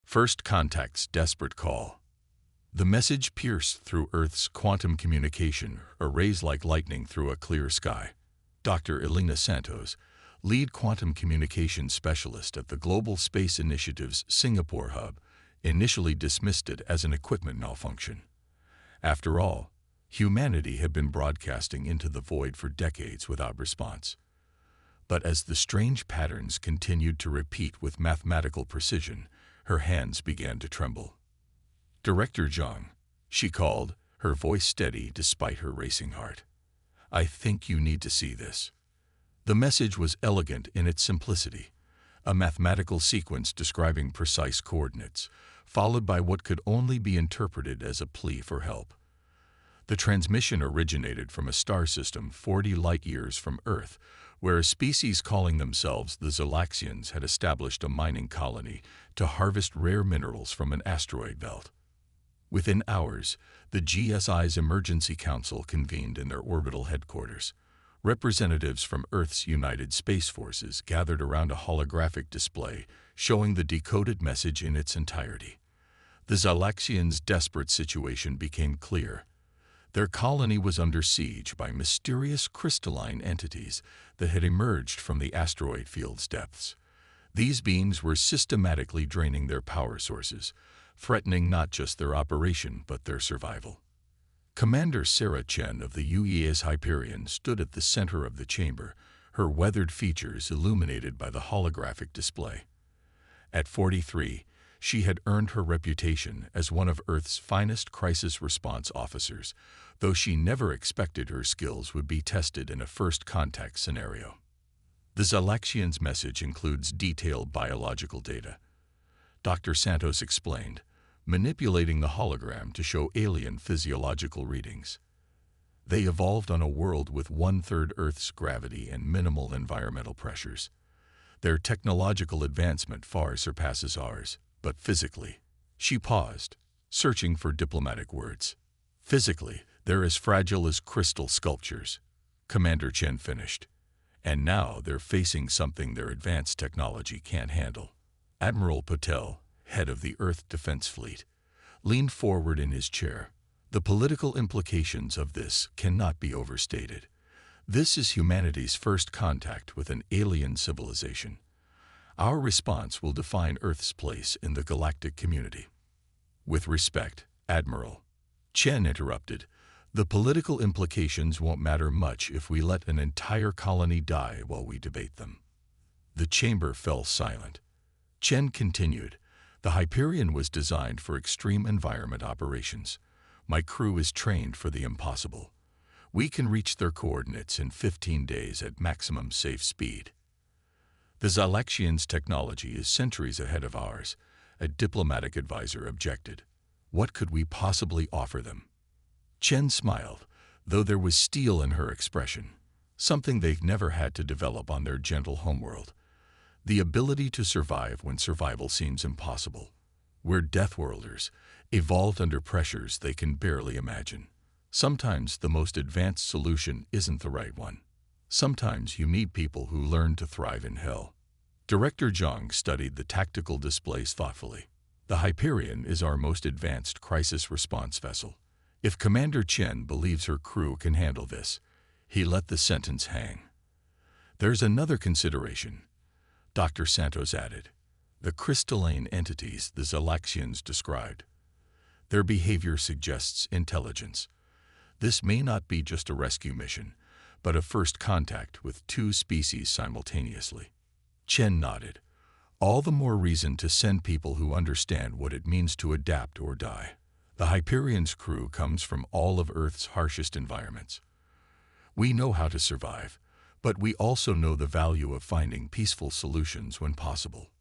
First Contact's desperate call. The message pierced through Earth's quantum communication, a rays like lightning through a clear sky. Dr. Elena Santos, lead quantum communications specialist at the Global Space Initiative's Singapore hub, initially dismissed it as an equipment malfunction. After all, humanity had been broadcasting into the void for decades without response. But as the strange patterns continued to repeat with mathematical precision, her hands began to tremble. "Director Zhang," she called, her voice steady despite her racing heart. "I think you need to see this." The message was elegant in its simplicity, a mathematical sequence describing precise coordinates, followed by what could only be interpreted as a plea for help. The transmission originated from a star system 40 light-years from Earth, where a species calling themselves the Zalaxians had established a mining colony to harvest rare minerals from an asteroid belt. Within hours, the GSI's Emergency Council convened in their orbital headquarters. Representatives from Earth's United Space Forces gathered around a holographic display showing the decoded message in its entirety. The Zalaxians' desperate situation became clear. Their colony was under siege by mysterious crystalline entities that had emerged from the asteroid field's depths. These beings were systematically draining their power sources, threatening not just their operation but their survival. Commander Sarah Chen of the UES Hyperion stood at the center of the chamber, her weathered features illuminated by the holographic display. At 43, she had earned her reputation as one of Earth's finest crisis response officers, though she never expected her skills would be tested in a first contact scenario. The Zalaxians' message includes detailed biological data. Dr. Santos explained, manipulating the hologram to show alien physiological readings. They evolved on a world with 1/3 Earth's gravity and minimal environmental pressures. Their technological advancement far surpasses ours, but physically. She paused, searching for diplomatic words. Physically, they're as fragile as crystal sculptures, Commander Chen finished. And now they're facing something their advanced technology can't handle. Admiral Patel, head of the Earth Defense Fleet, leaned forward in his chair. The political implications of this cannot be overstated. This is humanity's first contact with an alien civilization. Our response will define Earth's place in the galactic community. With respect, Admiral, Chen interrupted, the political implications won't matter much if we let an entire colony die while we debate them. The chamber fell silent. Chen continued, the Hyperion was designed for extreme environment operations. My crew is trained for the impossible. We can reach their coordinates in 15 days at maximum safe speed. The Zalaxians' technology is centuries ahead of ours, a diplomatic advisor objected. What could we possibly offer them? Chen smiled, though there was steel in her expression, something they've never had to develop on their gentle homeworld. The ability to survive when survival seems impossible. We're Deathworlders, evolved under pressures they can barely imagine. Sometimes the most advanced solution isn't the right one. Sometimes you need people who learn to thrive in hell. Director Zhang studied the tactical displays thoughtfully. The Hyperion is our most advanced crisis response vessel. If Commander Chen believes her crew can handle this, he let the sentence hang. There's another consideration, Dr. Santos added. The crystalline entities the Zalaxians described. Their behavior suggests intelligence. This may not be just a rescue mission, but a first contact with two species simultaneously. Chen nodded. All the more reason to send people who understand what it means to adapt or die. The Hyperion's crew comes from all of Earth's harshest environments. We know how to survive, but we also know the value of finding peaceful solutions when possible.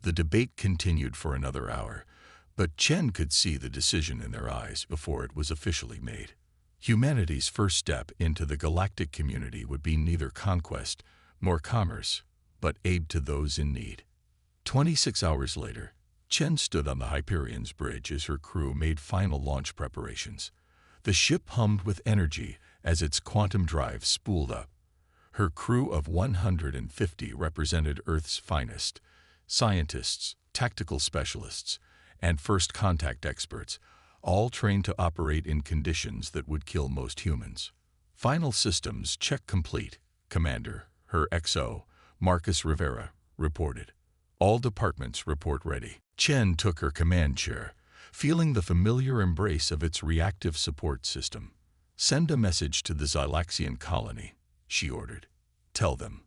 The debate continued for another hour, but Chen could see the decision in their eyes before it was officially made. Humanity's first step into the galactic community would be neither conquest nor commerce, but aid to those in need. 26 hours later, Chen stood on the Hyperion's bridge as her crew made final launch preparations. The ship hummed with energy as its quantum drive spooled up. Her crew of 150 represented Earth's finest, scientists, tactical specialists, and first contact experts, all trained to operate in conditions that would kill most humans. Final systems check complete, Commander, her XO, Marcus Rivera, reported. All departments report ready. Chen took her command chair, feeling the familiar embrace of its reactive support system. Send a message to the Zylaxian colony, she ordered. Tell them,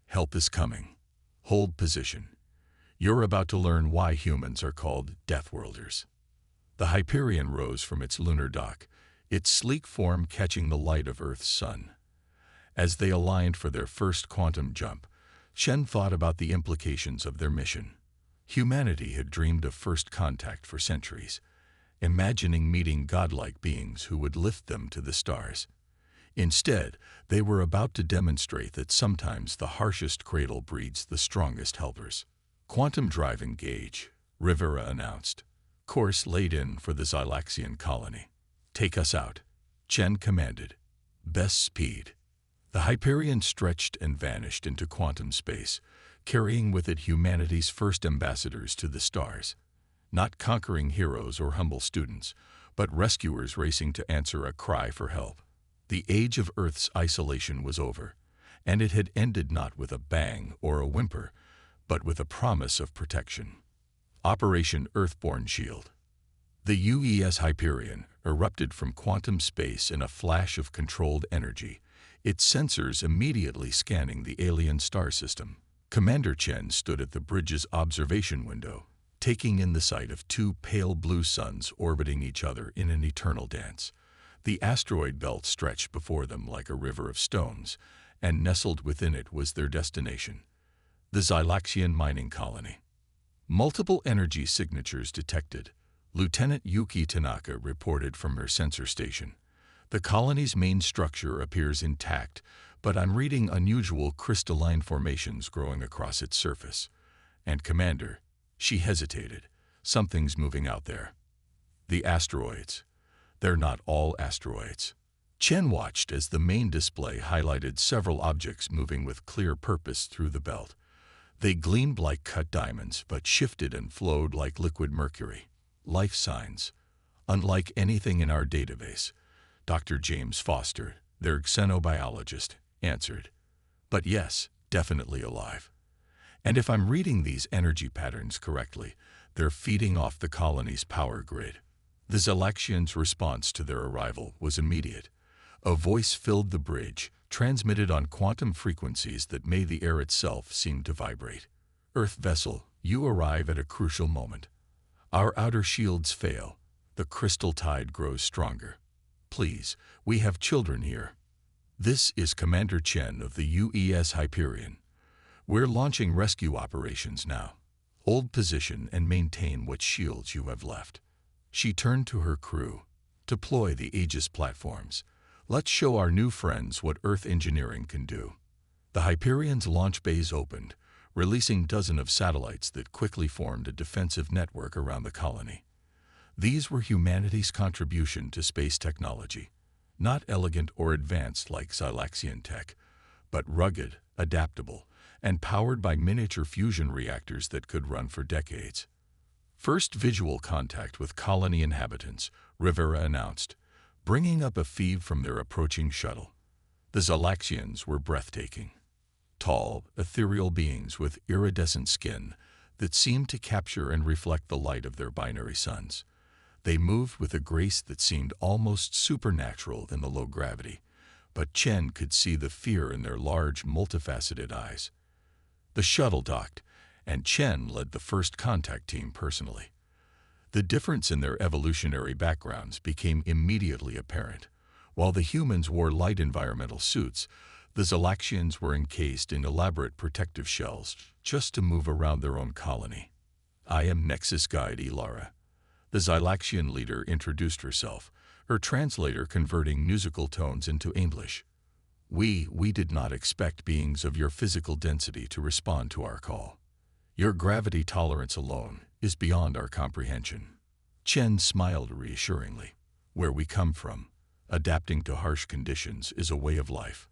help is coming. Hold position. You're about to learn why humans are called Deathworlders. The Hyperion rose from its lunar dock, its sleek form catching the light of Earth's sun. As they aligned for their first quantum jump, Chen thought about the implications of their mission. Humanity had dreamed of first contact for centuries, imagining meeting godlike beings who would lift them to the stars. Instead, they were about to demonstrate that sometimes the harshest cradle breeds the strongest helpers. Quantum drive engage, Rivera announced. Course laid in for the Zylaxian colony. Take us out, Chen commanded. Best speed. The Hyperion stretched and vanished into quantum space, carrying with it humanity's first ambassadors to the stars. Not conquering heroes or humble students, but rescuers racing to answer a cry for help. The age of Earth's isolation was over, and it had ended not with a bang or a whimper, but with a promise of protection. Operation Earthborn Shield. The UES Hyperion erupted from quantum space in a flash of controlled energy, its sensors immediately scanning the alien star system. Commander Chen stood at the bridge's observation window, taking in the sight of two pale blue suns orbiting each other in an eternal dance. The asteroid belt stretched before them like a river of stones, and nestled within it was their destination, the Zylaxian mining colony. Multiple energy signatures detected, Lieutenant Yuki Tanaka reported from her sensor station. The colony's main structure appears intact, but I'm reading unusual crystalline formations growing across its surface. And Commander, she hesitated, something's moving out there. The asteroids. They're not all asteroids. Chen watched as the main display highlighted several objects moving with clear purpose through the belt. They gleamed like cut diamonds, but shifted and flowed like liquid mercury. Life signs. Unlike anything in our database, Dr. James Foster, their xenobiologist, answered. But yes, definitely alive. And if I'm reading these energy patterns correctly, they're feeding off the colony's power grid. The Zylaxians' response to their arrival was immediate. A voice filled the bridge, transmitted on quantum frequencies that made the air itself seem to vibrate. Earth vessel, you arrive at a crucial moment. Our outer shields fail. The crystal tide grows stronger. Please, we have children here. This is Commander Chen of the UES Hyperion. We're launching rescue operations now. Hold position and maintain what shields you have left. She turned to her crew. Deploy the Aegis platforms. Let's show our new friends what Earth engineering can do. The Hyperion's launch bays opened, releasing dozens of satellites that quickly formed a defensive network around the colony. These were humanity's contribution to space technology, not elegant or advanced like Zylaxian tech, but rugged, adaptable, and powered by miniature fusion reactors that could run for decades. First visual contact with colony inhabitants, Rivera announced, bringing up a feed from their approaching shuttle. The Zylaxians were breathtaking. Tall, ethereal beings with iridescent skin that seemed to capture and reflect the light of their binary suns. They moved with a grace that seemed almost supernatural in the low gravity, but Chen could see the fear in their large, multifaceted eyes. The shuttle docked, and Chen led the first contact team personally. The difference in their evolutionary backgrounds became immediately apparent. While the humans wore light environmental suits, the Zylaxians were encased in elaborate protective shells just to move around their own colony. I am Nexus Guide Ilara. The Zylaxian leader introduced herself, her translator converting musical tones into English. We did not expect beings of your physical density to respond to our call. Your gravity tolerance alone is beyond our comprehension. Chen smiled reassuringly. Where we come from, adapting to harsh conditions is a way of life.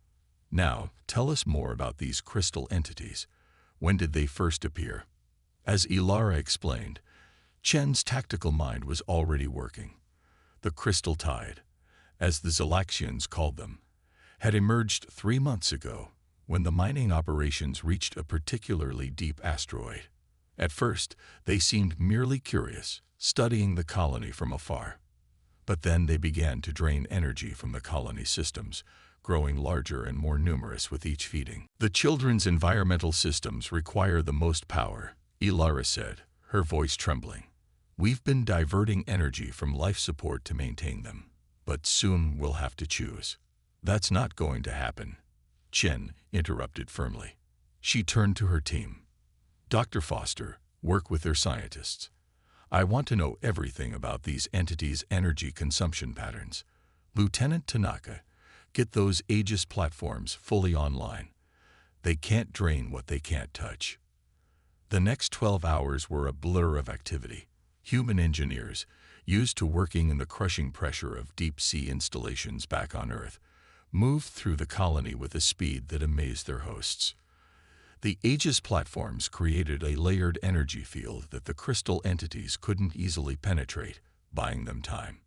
Now, tell us more about these crystal entities. When did they first appear? As Ilara explained, Chen's tactical mind was already working. The crystal tide, as the Zalaxians called them, had emerged 3 months ago when the mining operations reached a particularly deep asteroid. At first, they seemed merely curious, studying the colony from afar. But then they began to drain energy from the colony systems, growing larger and more numerous with each feeding. The children's environmental systems require the most power, Ilara said, her voice trembling. We've been diverting energy from life support to maintain them, but soon we'll have to choose. That's not going to happen, Chen interrupted firmly. She turned to her team. Dr. Foster, work with their scientists. I want to know everything about these entities' energy consumption patterns. Lieutenant Tanaka, get those Aegis platforms fully online. They can't drain what they can't touch. The next 12 hours were a blur of activity. Human engineers, used to working in the crushing pressure of deep-sea installations back on Earth, moved through the colony with a speed that amazed their hosts. The Aegis platforms created a layered energy field that the crystal entities couldn't easily penetrate, buying them time.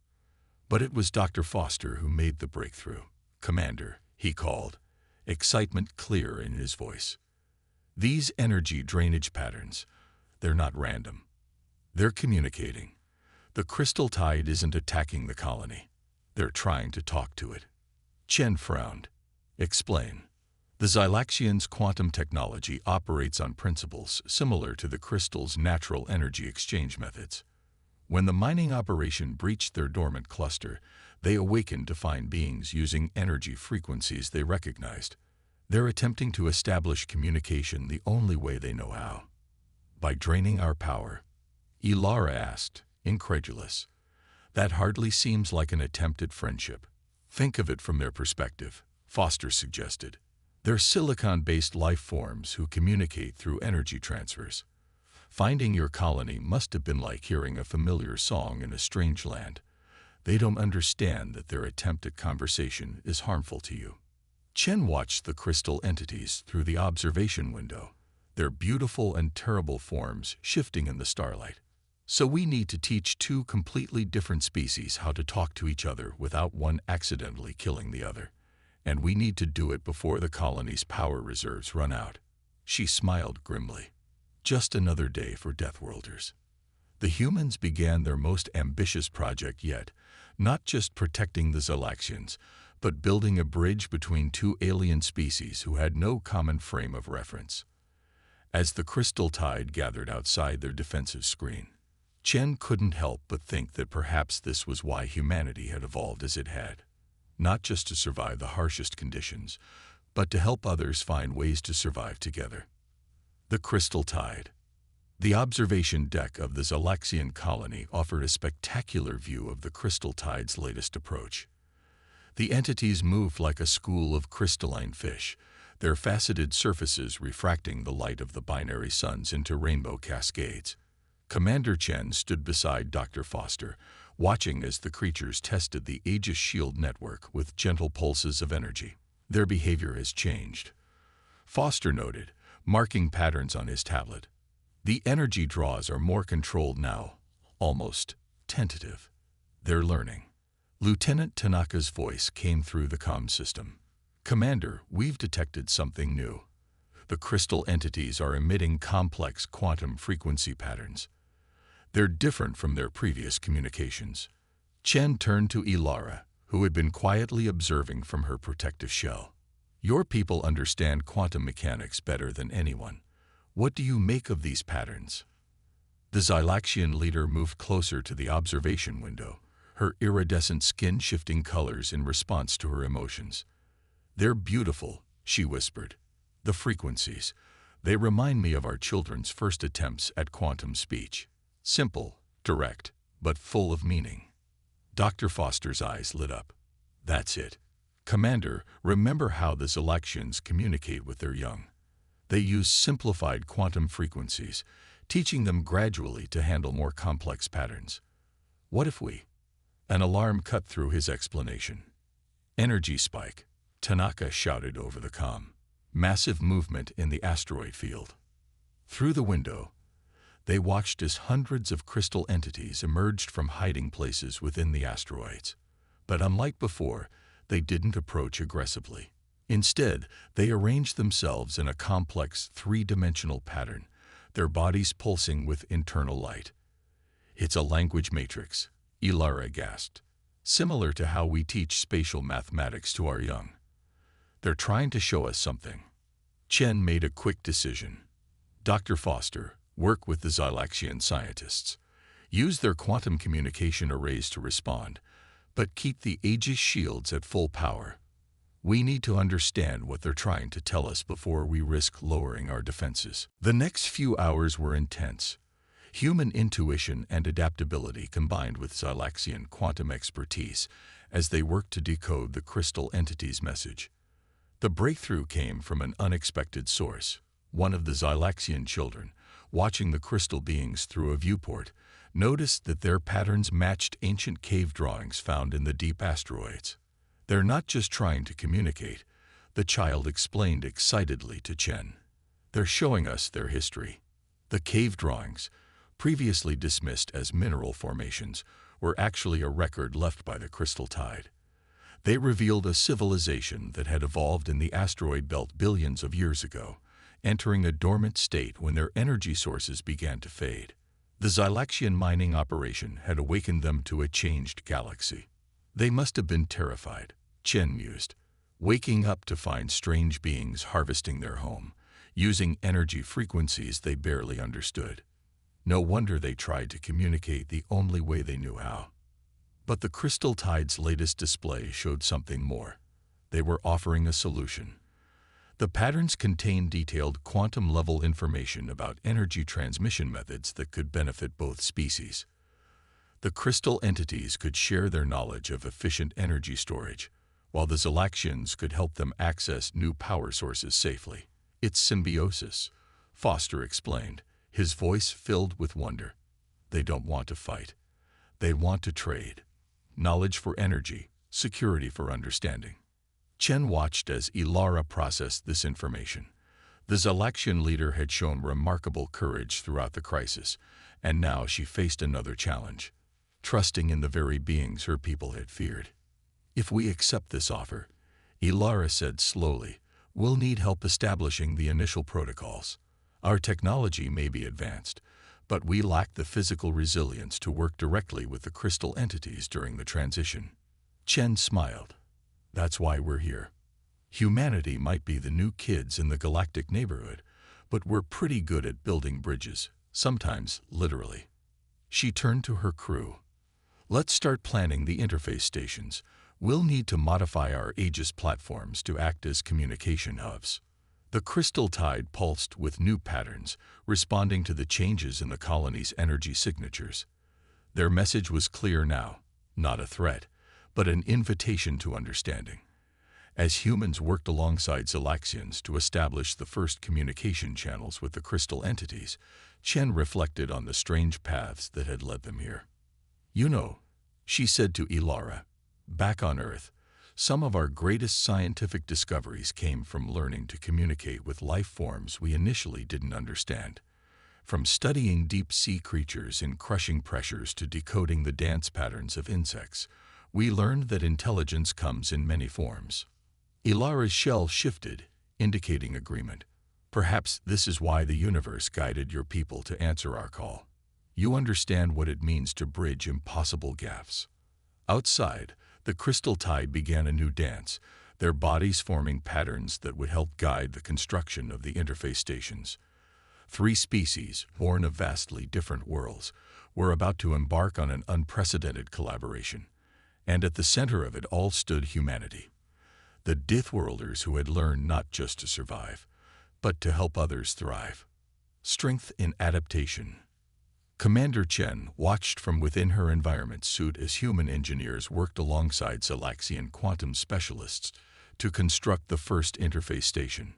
But it was Dr. Foster who made the breakthrough. Commander, he called, excitement clear in his voice. These energy drainage patterns, they're not random. They're communicating. The crystal tide isn't attacking the colony. They're trying to talk to it. Chen frowned. Explain. The Zylaxians' quantum technology operates on principles similar to the crystal's natural energy exchange methods. When the mining operation breached their dormant cluster, they awakened to find beings using energy frequencies they recognized. They're attempting to establish communication the only way they know how. By draining our power, Ilara asked, incredulous. That hardly seems like an attempt at friendship. Think of it from their perspective, Foster suggested. They're silicon-based life forms who communicate through energy transfers. Finding your colony must have been like hearing a familiar song in a strange land. They don't understand that their attempt at conversation is harmful to you. Chen watched the crystal entities through the observation window, their beautiful and terrible forms shifting in the starlight. So we need to teach 2 completely different species how to talk to each other without one accidentally killing the other. And we need to do it before the colony's power reserves run out. She smiled grimly. Just another day for Deathworlders. The humans began their most ambitious project yet, not just protecting the Zalaxians, but building a bridge between 2 alien species who had no common frame of reference. As the crystal tide gathered outside their defensive screen, Chen couldn't help but think that perhaps this was why humanity had evolved as it had. Not just to survive the harshest conditions, but to help others find ways to survive together. The crystal tide. The observation deck of the Zalaxian colony offered a spectacular view of the crystal tide's latest approach. The entities moved like a school of crystalline fish, their faceted surfaces refracting the light of the binary suns into rainbow cascades. Commander Chen stood beside Dr. Foster, watching as the creatures tested the Aegis shield network with gentle pulses of energy. Their behavior has changed, Foster noted, marking patterns on his tablet. The energy draws are more controlled now, almost tentative. They're learning. Lieutenant Tanaka's voice came through the comm system. Commander, we've detected something new. The crystal entities are emitting complex quantum frequency patterns. They're different from their previous communications. Chen turned to Ilara, who had been quietly observing from her protective shell. Your people understand quantum mechanics better than anyone. What do you make of these patterns? The Zylaxian leader moved closer to the observation window, her iridescent skin shifting colors in response to her emotions. They're beautiful, she whispered. The frequencies. They remind me of our children's first attempts at quantum speech. Simple, direct, but full of meaning. Dr. Foster's eyes lit up. That's it. Commander, remember how the Zalaxians communicate with their young. They use simplified quantum frequencies, teaching them gradually to handle more complex patterns. What if we? An alarm cut through his explanation. Energy spike, Tanaka shouted over the comm. Massive movement in the asteroid field. Through the window, They watched as hundreds of crystal entities emerged from hiding places within the asteroids. But unlike before, they didn't approach aggressively. Instead, they arranged themselves in a complex three-dimensional pattern, their bodies pulsing with internal light. "It's a language matrix," Ilara gasped, "similar to how we teach spatial mathematics to our young. They're trying to show us something." Chen made a quick decision. "Dr. Foster, work with the Zylaxian scientists. Use their quantum communication arrays to respond, but keep the Aegis shields at full power. We need to understand what they're trying to tell us before we risk lowering our defenses." The next few hours were intense. Human intuition and adaptability combined with Zylaxian quantum expertise as they worked to decode the crystal entity's message. The breakthrough came from an unexpected source. One of the Zylaxian children, watching the crystal beings through a viewport, noticed that their patterns matched ancient cave drawings found in the deep asteroids. "They're not just trying to communicate," the child explained excitedly to Chen. "They're showing us their history." The cave drawings, previously dismissed as mineral formations, were actually a record left by the crystal tide. They revealed a civilization that had evolved in the asteroid belt billions of years ago, entering a dormant state when their energy sources began to fade. The Zylaxian mining operation had awakened them to a changed galaxy. They must have been terrified, Chen mused, waking up to find strange beings harvesting their home, using energy frequencies they barely understood. No wonder they tried to communicate the only way they knew how. But the Crystal Tide's latest display showed something more. They were offering a solution. The patterns contained detailed quantum-level information about energy transmission methods that could benefit both species. The crystal entities could share their knowledge of efficient energy storage, while the Zylaxians could help them access new power sources safely. "It's symbiosis," Foster explained, his voice filled with wonder. "They don't want to fight. They want to trade. Knowledge for energy, security for understanding." Chen watched as Ilara processed this information. The Zylaxian leader had shown remarkable courage throughout the crisis, and now she faced another challenge, trusting in the very beings her people had feared. "If we accept this offer," Ilara said slowly, "we'll need help establishing the initial protocols. Our technology may be advanced, but we lack the physical resilience to work directly with the crystal entities during the transition." Chen smiled. "That's why we're here. Humanity might be the new kids in the galactic neighborhood, but we're pretty good at building bridges, sometimes literally." She turned to her crew. "Let's start planning the interface stations. We'll need to modify our Aegis platforms to act as communication hubs." The crystal tide pulsed with new patterns, responding to the changes in the colony's energy signatures. Their message was clear now, not a threat, but an invitation to understanding. As humans worked alongside Zylaxians to establish the first communication channels with the crystal entities, Chen reflected on the strange paths that had led them here. "You know," she said to Ilara, "back on Earth, some of our greatest scientific discoveries came from learning to communicate with life forms we initially didn't understand. From studying deep-sea creatures in crushing pressures to decoding the dance patterns of insects, we learned that intelligence comes in many forms." Ilara's shell shifted, indicating agreement. "Perhaps this is why the universe guided your people to answer our call. You understand what it means to bridge impossible gaps." Outside, the crystal tide began a new dance, their bodies forming patterns that would help guide the construction of the interface stations. Three species, born of vastly different worlds, were about to embark on an unprecedented collaboration. And at the center of it all stood humanity. The Deathworlders who had learned not just to survive, but to help others thrive. Strength in adaptation. Commander Chen watched from within her environment suit as human engineers worked alongside Zylaxian quantum specialists to construct the first interface station.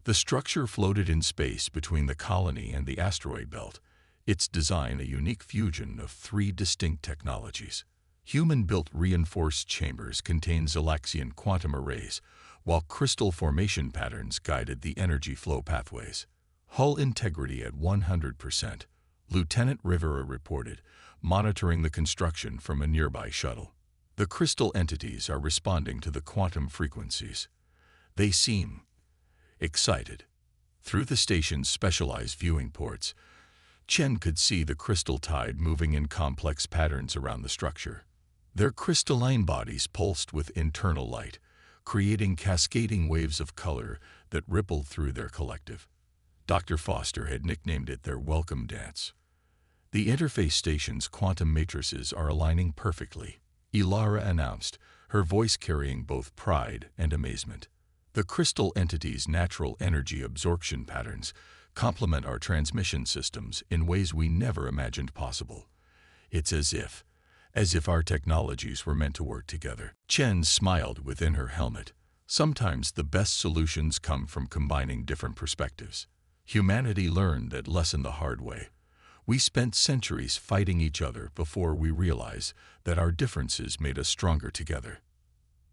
The structure floated in space between the colony and the asteroid belt, its design a unique fusion of three distinct technologies. Human-built reinforced chambers contained Zylaxian quantum arrays, while crystal formation patterns guided the energy flow pathways. Hull integrity at 100%, Lieutenant Rivera reported, monitoring the construction from a nearby shuttle. The crystal entities are responding to the quantum frequencies. They seem excited. Through the station's specialized viewing ports, Chen could see the crystal tide moving in complex patterns around the structure. Their crystalline bodies pulsed with internal light, creating cascading waves of color that rippled through their collective. Dr. Foster had nicknamed it their welcome dance. The interface station's quantum matrices are aligning perfectly, Ilara announced, her voice carrying both pride and amazement. The crystal entity's natural energy absorption patterns complement our transmission systems in ways we never imagined possible. It's as if our technologies were meant to work together. Chen smiled within her helmet. Sometimes the best solutions come from combining different perspectives. Humanity learned that lesson the hard way. We spent centuries fighting each other before we realized that our differences made us stronger together.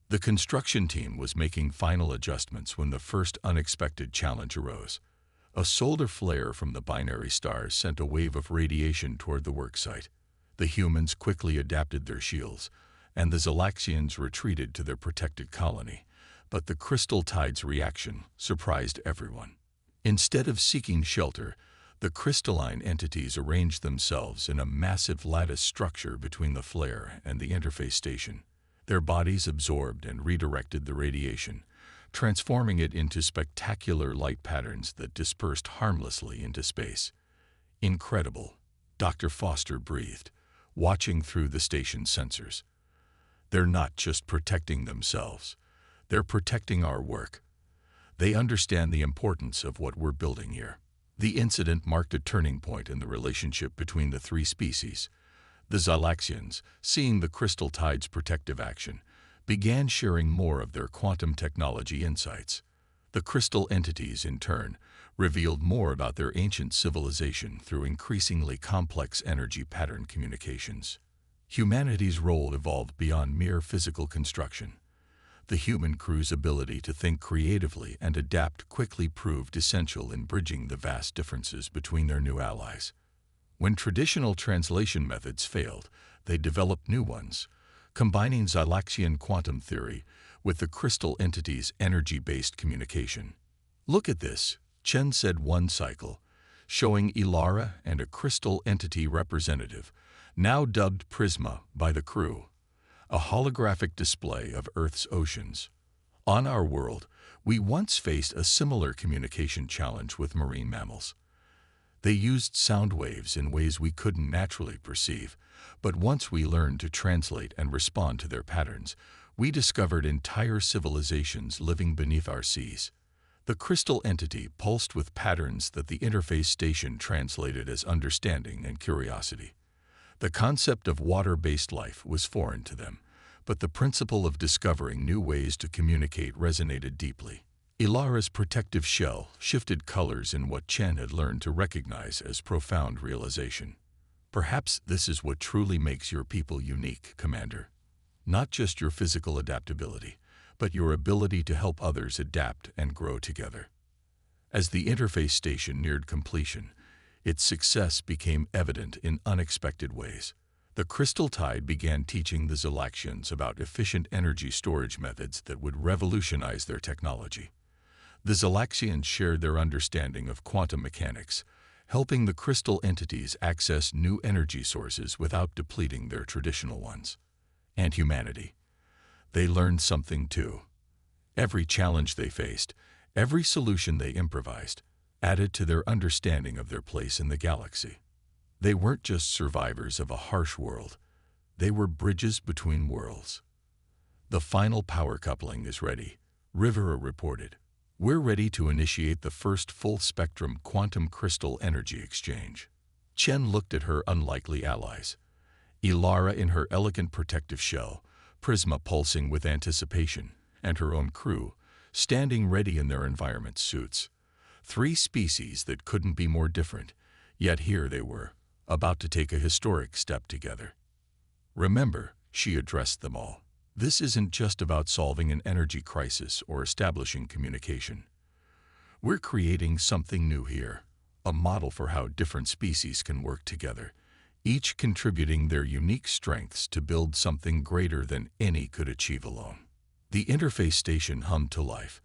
The construction team was making final adjustments when the first unexpected challenge arose. A solar flare from the binary stars sent a wave of radiation toward the worksite. The humans quickly adapted their shields, and the Zalaxians retreated to their protected colony. But the crystal tide's reaction surprised everyone. Instead of seeking shelter, the crystalline entities arranged themselves in a massive lattice structure between the flare and the interface station. Their bodies absorbed and redirected the radiation, transforming it into spectacular light patterns that dispersed harmlessly into space. Incredible, Dr. Foster breathed, watching through the station's sensors. They're not just protecting themselves, they're protecting our work. They understand the importance of what we're building here. The incident marked a turning point in the relationship between the three species. The Zalaxians, seeing the crystal tide's protective action, began sharing more of their quantum technology insights. The crystal entities, in turn, revealed more about their ancient civilization through increasingly complex energy pattern communications. Humanity's role evolved beyond mere physical construction. The human crew's ability to think creatively and adapt quickly proved essential in bridging the vast differences between their new allies. When traditional translation methods failed, they developed new ones, combining Zalaxian quantum theory with the crystal entity's energy-based communication. "Look at this," Chen said one cycle, showing Ilara and a crystal entity representative, now dubbed Prisma by the crew, a holographic display of Earth's oceans. On our world, we once faced a similar communication challenge with marine mammals. They used sound waves in ways we couldn't naturally perceive, but once we learned to translate and respond to their patterns, we discovered entire civilizations living beneath our seas. The crystal entity pulsed with patterns that the interface station translated as understanding and curiosity. The concept of water-based life was foreign to them, but the principle of discovering new ways to communicate resonated deeply. Ilara's protective shell shifted colors in what Chen had learned to recognize as profound realization. "Perhaps this is what truly makes your people unique, Commander. Not just your physical adaptability, but your ability to help others adapt and grow together." As the interface station neared completion, its success became evident in unexpected ways. The crystal tide began teaching the Zalaxians about efficient energy storage methods that would revolutionize their technology. The Zalaxians shared their understanding of quantum mechanics, helping the crystal entities access new energy sources without depleting their traditional ones. And humanity. They learned something too. Every challenge they faced, every solution they improvised, added to their understanding of their place in the galaxy. They weren't just survivors of a harsh world, they were bridges between worlds. "The final power coupling is ready," Rivera reported. "We're ready to initiate the first full-spectrum quantum crystal energy exchange." Chen looked at her unlikely allies. Ilara in her elegant protective shell, Prisma pulsing with anticipation, and her own crew, standing ready in their environment suits. Three species that couldn't be more different, yet here they were, about to take a historic step together. "Remember," she addressed them all, "this isn't just about solving an energy crisis or establishing communication. We're creating something new here, a a model for how different species can work together, each contributing their unique strengths to build something greater than any could achieve alone. The interface station hummed to life,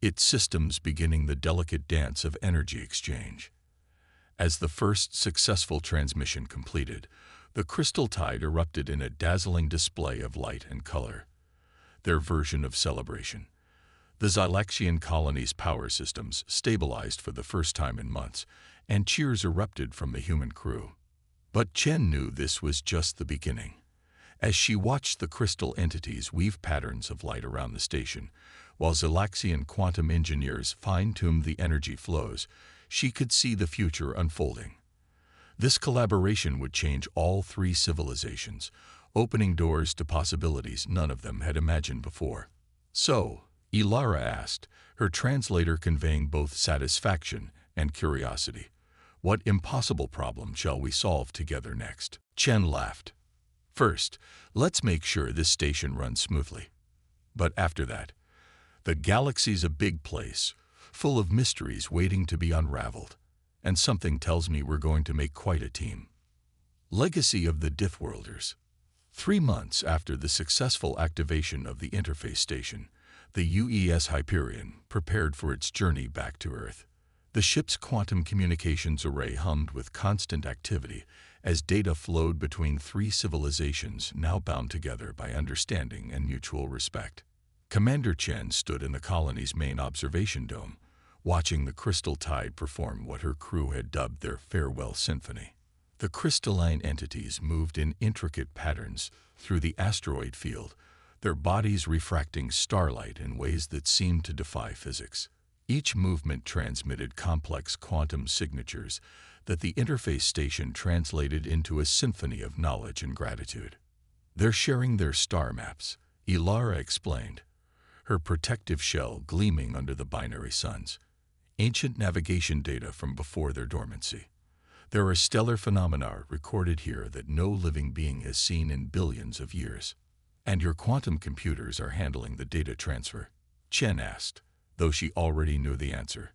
its systems beginning the delicate dance of energy exchange. As the first successful transmission completed, the crystal tide erupted in a dazzling display of light and color. Their version of celebration. The Zylaxian colony's power systems stabilized for the first time in months, and cheers erupted from the human crew. But Chen knew this was just the beginning. As she watched the crystal entities weave patterns of light around the station, while Zylaxian quantum engineers fine-tuned the energy flows, she could see the future unfolding. This collaboration would change all three civilizations, opening doors to possibilities none of them had imagined before. "So," Ilara asked, her translator conveying both satisfaction and curiosity, "what impossible problem shall we solve together next?" Chen laughed. "First, let's make sure this station runs smoothly. But after that, the galaxy's a big place, full of mysteries waiting to be unraveled, and something tells me we're going to make quite a team." Legacy of the Deathworlders. 3 months after the successful activation of the interface station, the UES Hyperion prepared for its journey back to Earth. The ship's quantum communications array hummed with constant activity as data flowed between three civilizations now bound together by understanding and mutual respect. Commander Chen stood in the colony's main observation dome, watching the crystal tide perform what her crew had dubbed their farewell symphony. The crystalline entities moved in intricate patterns through the asteroid field, their bodies refracting starlight in ways that seemed to defy physics. Each movement transmitted complex quantum signatures that the interface station translated into a symphony of knowledge and gratitude. "They're sharing their star maps," Ilara explained, her protective shell gleaming under the binary suns. "Ancient navigation data from before their dormancy. There are stellar phenomena recorded here that no living being has seen in billions of years." "And your quantum computers are handling the data transfer?" Chen asked, though she already knew the answer.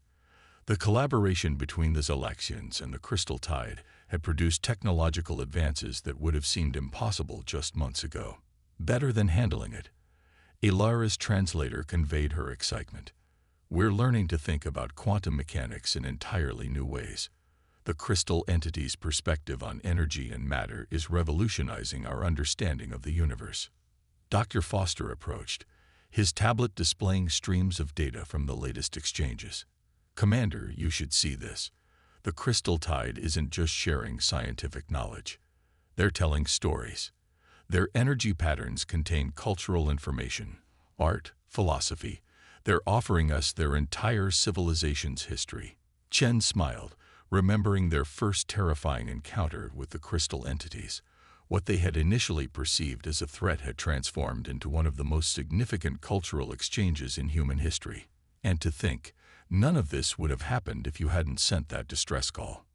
The collaboration between the Zylaxians and the crystal tide had produced technological advances that would have seemed impossible just months ago. "Better than handling it." Ilara's translator conveyed her excitement. "We're learning to think about quantum mechanics in entirely new ways. The crystal entity's perspective on energy and matter is revolutionizing our understanding of the universe." Dr. Foster approached, his tablet displaying streams of data from the latest exchanges. "Commander, you should see this. The crystal tide isn't just sharing scientific knowledge. They're telling stories. Their energy patterns contain cultural information, art, philosophy. They're offering us their entire civilization's history." Chen smiled, remembering their first terrifying encounter with the crystal entities. What they had initially perceived as a threat had transformed into one of the most significant cultural exchanges in human history. And to think, none of this would have happened if you hadn't sent that distress call.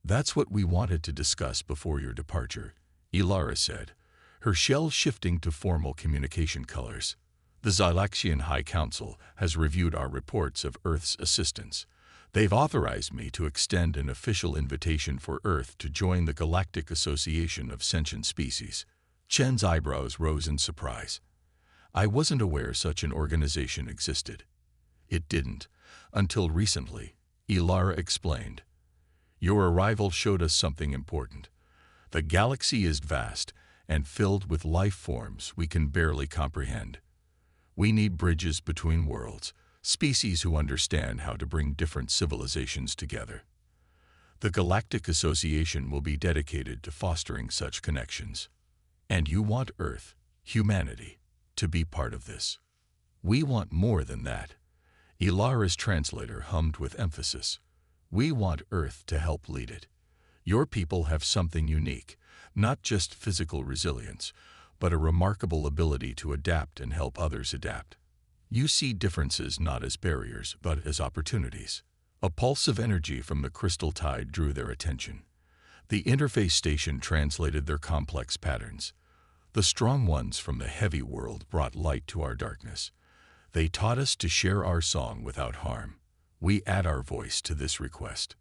"That's what we wanted to discuss before your departure," Ilara said, her shell shifting to formal communication colors. "The Zylaxian High Council has reviewed our reports of Earth's assistance. They've authorized me to extend an official invitation for Earth to join the Galactic Association of Sentient Species." Chen's eyebrows rose in surprise. "I wasn't aware such an organization existed." "It didn't, until recently," Ilara explained. "Your arrival showed us something important. The galaxy is vast and filled with life forms we can barely comprehend. We need bridges between worlds, species who understand how to bring different civilizations together. The Galactic Association will be dedicated to fostering such connections. And you want Earth, humanity, to be part of this. We want more than that." Ilara's translator hummed with emphasis. "We want Earth to help lead it. Your people have something unique, not just physical resilience, but a remarkable ability to adapt and help others adapt. You see differences not as barriers, but as opportunities." A pulse of energy from the crystal tide drew their attention. The interface station translated their complex patterns. "The strong ones from the heavy world brought light to our darkness. They taught us to share our song without harm. We add our voice to this request."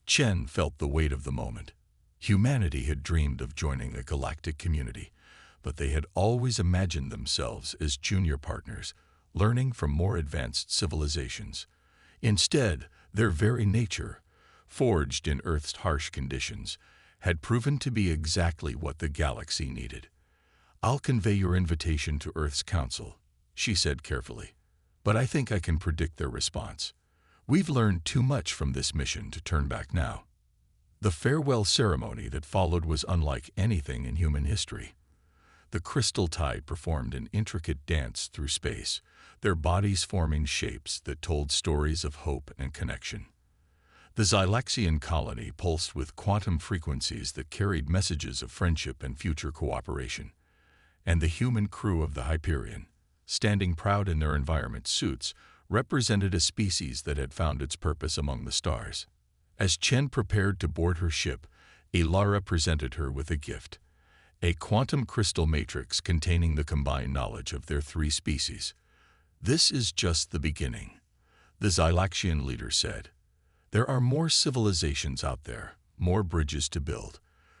Chen felt the weight of the moment. Humanity had dreamed of joining a galactic community, but they had always imagined themselves as junior partners, learning from more advanced civilizations. Instead, their very nature, forged in Earth's harsh conditions, had proven to be exactly what the galaxy needed. "I'll convey your invitation to Earth's Council," she said carefully, "but I think I can predict their response. We've learned too much from this mission to turn back now." The farewell ceremony that followed was unlike anything in human history. The crystal tide performed an intricate dance through space, their bodies forming shapes that told stories of hope and connection. The Zylaxian colony pulsed with quantum frequencies that carried messages of friendship and future cooperation. And the human crew of the Hyperion, standing proud in their environment suits, represented a species that had found its purpose among the stars. As Chen prepared to board her ship, Ilara presented her with a gift, a quantum crystal matrix containing the combined knowledge of their three species. "This is just the beginning," the Zylaxian leader said. "There are more civilizations out there, more bridges to build.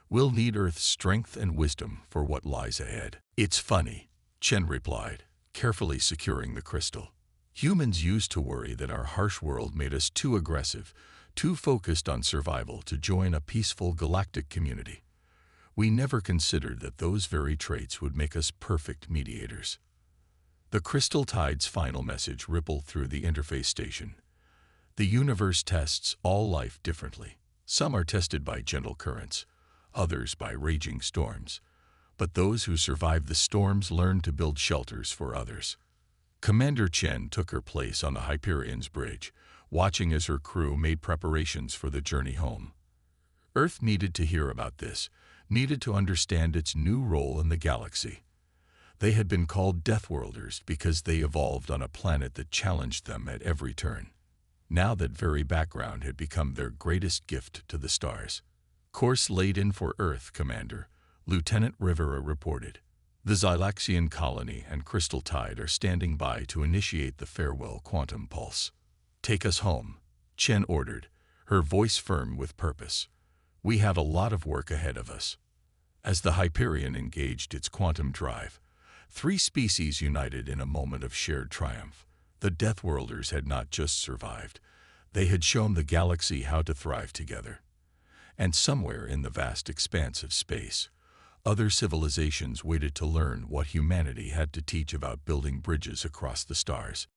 We'll need Earth's strength and wisdom for what lies ahead." "It's funny," Chen replied, carefully securing the crystal. "Humans used to worry that our harsh world made us too aggressive, too focused on survival to join a peaceful galactic community. We never considered that those very traits would make us perfect mediators." The crystal tide's final message rippled through the interface station. "The universe tests all life differently. Some are tested by gentle currents, others by raging storms. But those who survive the storms learn to build shelters for others." Commander Chen took her place on the Hyperion's bridge, watching as her crew made preparations for the journey home. Earth needed to hear about this, needed to understand its new role in the galaxy. They had been called Deathworlders because they evolved on a planet that challenged them at every turn. Now that very background had become their greatest gift to the stars. "Course laid in for Earth, Commander," Lieutenant Rivera reported. "The Zylaxian colony and Crystal Tide are standing by to initiate the farewell quantum pulse." "Take us home," Chen ordered, her voice firm with purpose. "We have a lot of work ahead of us." As the Hyperion engaged its quantum drive, three species united in a moment of shared triumph. The Deathworlders had not just survived, they had shown the galaxy how to thrive together. And somewhere in the vast expanse of space, other civilizations waited to learn what humanity had to teach about building bridges across the stars.